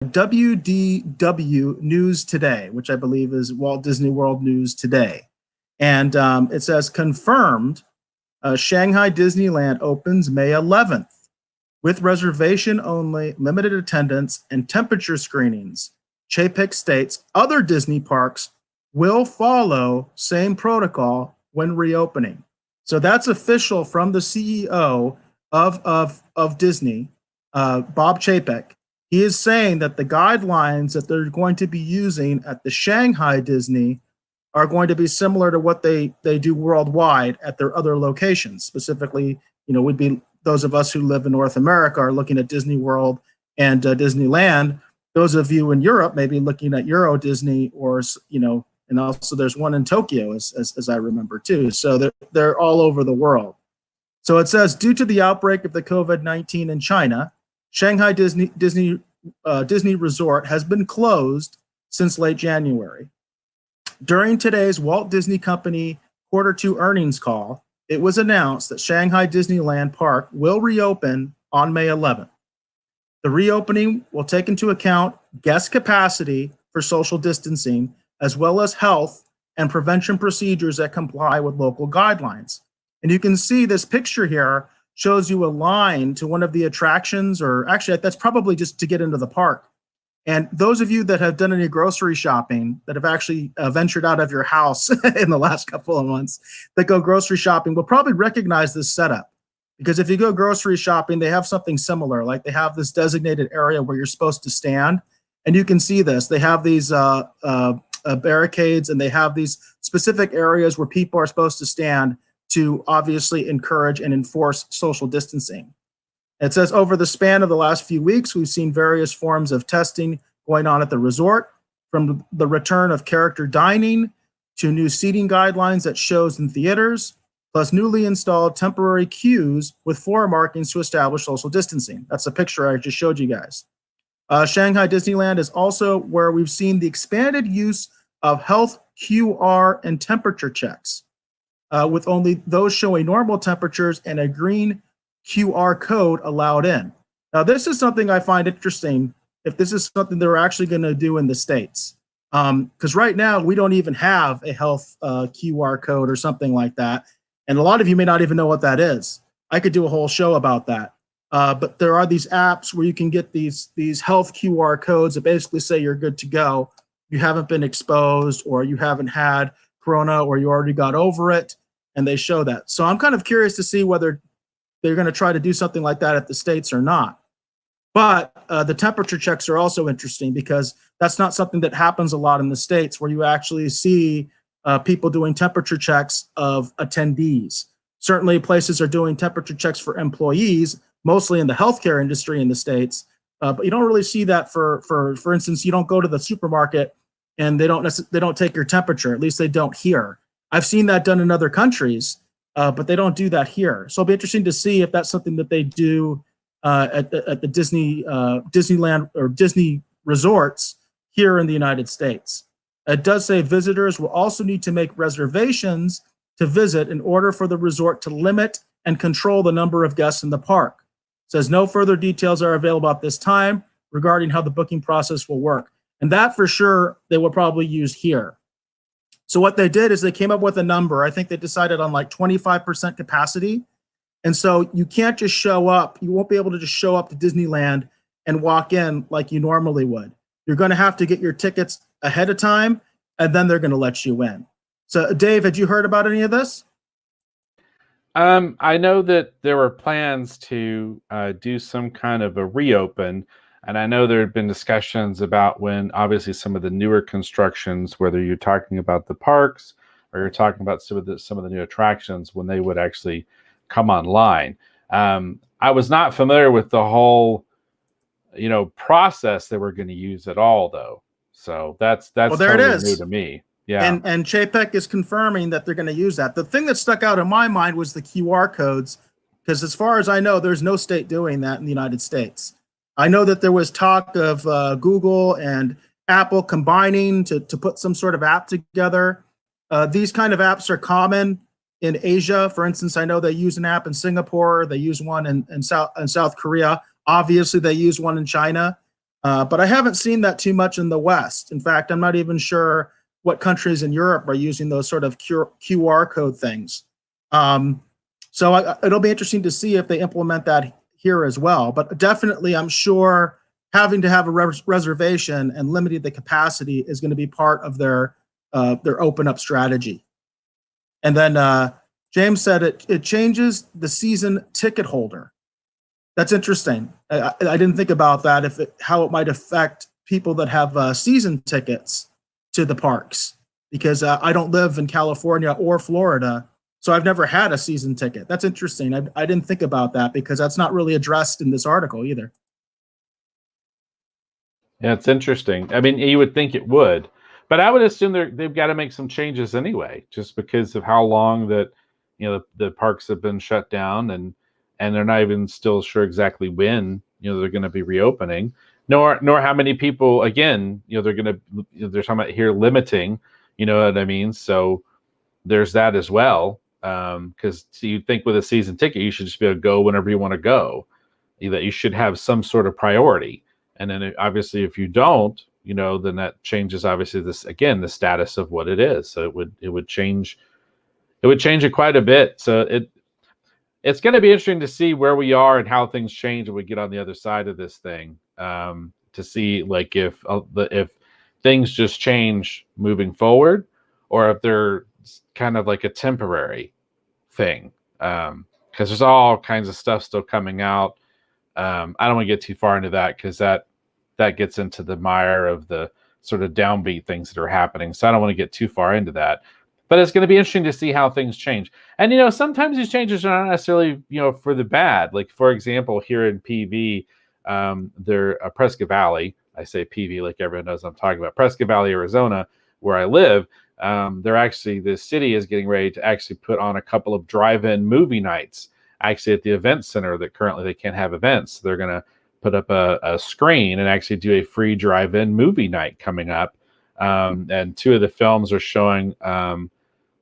WDW News Today, which I believe is Walt Disney World News Today. And it says confirmed Shanghai Disneyland opens May 11th with reservation only, limited attendance, and temperature screenings. Chapek states other Disney parks will follow same protocol when reopening. So that's official from the CEO of Disney, Bob Chapek. He is saying that the guidelines that they're going to be using at the Shanghai Disney are going to be similar to what they do worldwide at their other locations. Specifically, would be those of us who live in North America are looking at Disney World and Disneyland. Those of you in Europe may be looking at Euro Disney, or and also there's one in Tokyo, as I remember too. So they're all over the world. So it says, due to the outbreak of the COVID-19 in China, Shanghai Disney Resort has been closed since late January. During today's Walt Disney Company Q2 earnings call, it was announced that Shanghai Disneyland Park will reopen on May 11th. The reopening will take into account guest capacity for social distancing, as well as health and prevention procedures that comply with local guidelines. And you can see this picture here shows you a line to one of the attractions, or actually that's probably just to get into the park. And those of you that have done any grocery shopping, that have actually ventured out of your house in the last couple of months, that go grocery shopping will probably recognize this setup. Because if you go grocery shopping, they have something similar. Like they have this designated area where you're supposed to stand. And you can see this. They have these barricades, and they have these specific areas where people are supposed to stand to obviously encourage and enforce social distancing. It says, over the span of the last few weeks, we've seen various forms of testing going on at the resort, from the return of character dining to new seating guidelines at shows and theaters, plus newly installed temporary queues with floor markings to establish social distancing. That's a picture I just showed you guys. Shanghai Disneyland is also where we've seen the expanded use of health QR and temperature checks, with only those showing normal temperatures and a green QR code allowed in. Now, this is something I find interesting, if this is something they're actually going to do in the States. Because right now, we don't even have a health QR code or something like that. And a lot of you may not even know what that is. I could do a whole show about that. But there are these apps where you can get these health QR codes that basically say you're good to go. You haven't been exposed, or you haven't had corona, or you already got over it, and they show that. So I'm kind of curious to see whether they're going to try to do something like that at the States or not. But the temperature checks are also interesting, because that's not something that happens a lot in the States, where you actually see people doing temperature checks of attendees. Certainly places are doing temperature checks for employees, mostly in the healthcare industry in the States. But you don't really see that for instance, you don't go to the supermarket and they don't take your temperature. At least they don't here. I've seen that done in other countries, but they don't do that here. So it'll be interesting to see if that's something that they do at the Disneyland or Disney resorts here in the United States. It does say visitors will also need to make reservations to visit in order for the resort to limit and control the number of guests in the park. It says no further details are available at this time regarding how the booking process will work. And that for sure they will probably use here. So what they did is they came up with a number. I think they decided on like 25% capacity. And so you can't just show up. You won't be able to just show up to Disneyland and walk in like you normally would. You're going to have to get your tickets ahead of time, and then they're going to let you in. So Dave, had you heard about any of this? I know that there were plans to do some kind of a reopen. And I know there had been discussions about when, obviously, some of the newer constructions, whether you're talking about the parks or you're talking about some of the new attractions, when they would actually come online. I was not familiar with the whole, process that we're going to use at all, though. So that's totally new to me. Yeah. And Chapek is confirming that they're going to use that. The thing that stuck out in my mind was the QR codes, because as far as I know, there's no state doing that in the United States. I know that there was talk of Google and Apple combining to put some sort of app together. These kind of apps are common in Asia. For instance, I know they use an app in Singapore. They use one in South Korea. Obviously, they use one in China. But I haven't seen that too much in the West. In fact, I'm not even sure what countries in Europe are using those sort of QR code things. So it'll be interesting to see if they implement that here as well. But definitely, I'm sure having to have a reservation and limiting the capacity is going to be part of their open up strategy. And then James said it changes the season ticket holder. That's interesting. I didn't think about that, how it might affect people that have season tickets to the parks, because I don't live in California or Florida, so I've never had a season ticket. That's interesting. I didn't think about that because that's not really addressed in this article either. Yeah, it's interesting. I mean, you would think it would, but I would assume they've got to make some changes anyway, just because of how long that the parks have been shut down, and they're not even still sure exactly when they're going to be reopening, nor how many people. Again, they're going to they're talking about here limiting. You know what I mean? So there's that as well. Because you think with a season ticket, you should just be able to go whenever you want to go. That you should have some sort of priority. And then obviously, if you don't, then that changes obviously the status of what it is. So it would change it quite a bit. So it's going to be interesting to see where we are and how things change when we get on the other side of this thing. To see like if things just change moving forward, or if they're kind of like a temporary thing. Because there's all kinds of stuff still coming out. I don't want to get too far into that because that gets into the mire of the sort of downbeat things that are happening. So I don't want to get too far into that. But it's going to be interesting to see how things change. And, sometimes these changes are not necessarily, for the bad. Like, for example, here in PV, they're Prescott Valley. I say PV like everyone knows I'm talking about. Prescott Valley, Arizona, where I live. The city is getting ready to actually put on a couple of drive-in movie nights actually at the event center that currently they can't have events. So they're going to put up a screen and actually do a free drive-in movie night coming up. And two of the films are showing,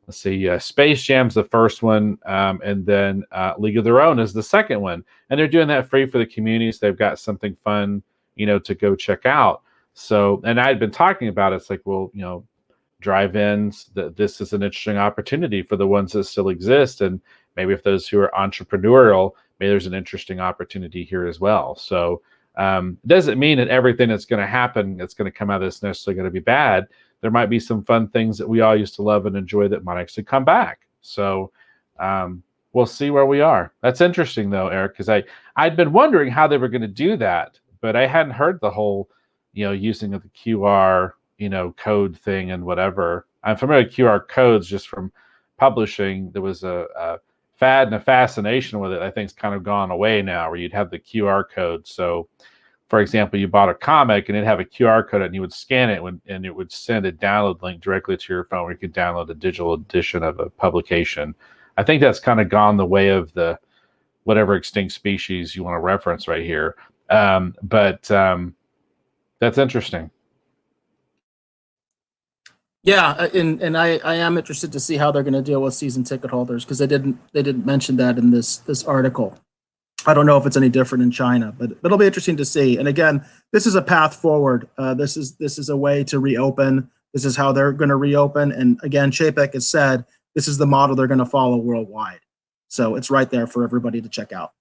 Space Jam's the first one, and then League of Their Own is the second one. And they're doing that free for the community, so they've got something fun, to go check out. So, and I had been talking about it. It's like, well, drive-ins, this is an interesting opportunity for the ones that still exist, and maybe if those who are entrepreneurial, maybe there's an interesting opportunity here as well. So it doesn't mean that everything that's going to happen that's going to come out of this necessarily going to be bad. There might be some fun things that we all used to love and enjoy that might actually come back. So we'll see where we are. That's interesting though, Eric, because I'd been wondering how they were going to do that, but I hadn't heard the whole using of the QR code thing and whatever. I'm familiar with QR codes just from publishing. There was a fad and a fascination with it. I think it's kind of gone away now, where you'd have the QR code. So, for example, you bought a comic and it'd have a QR code and you would scan it and it would send a download link directly to your phone where you could download a digital edition of a publication. I think that's kind of gone the way of the whatever extinct species you want to reference right here. But that's interesting. Yeah, and I am interested to see how they're going to deal with season ticket holders, because they didn't mention that in this article. I don't know if it's any different in China, but it'll be interesting to see. And again, this is a path forward. This is a way to reopen. This is how they're going to reopen. And again, Chapek has said this is the model they're going to follow worldwide. So it's right there for everybody to check out.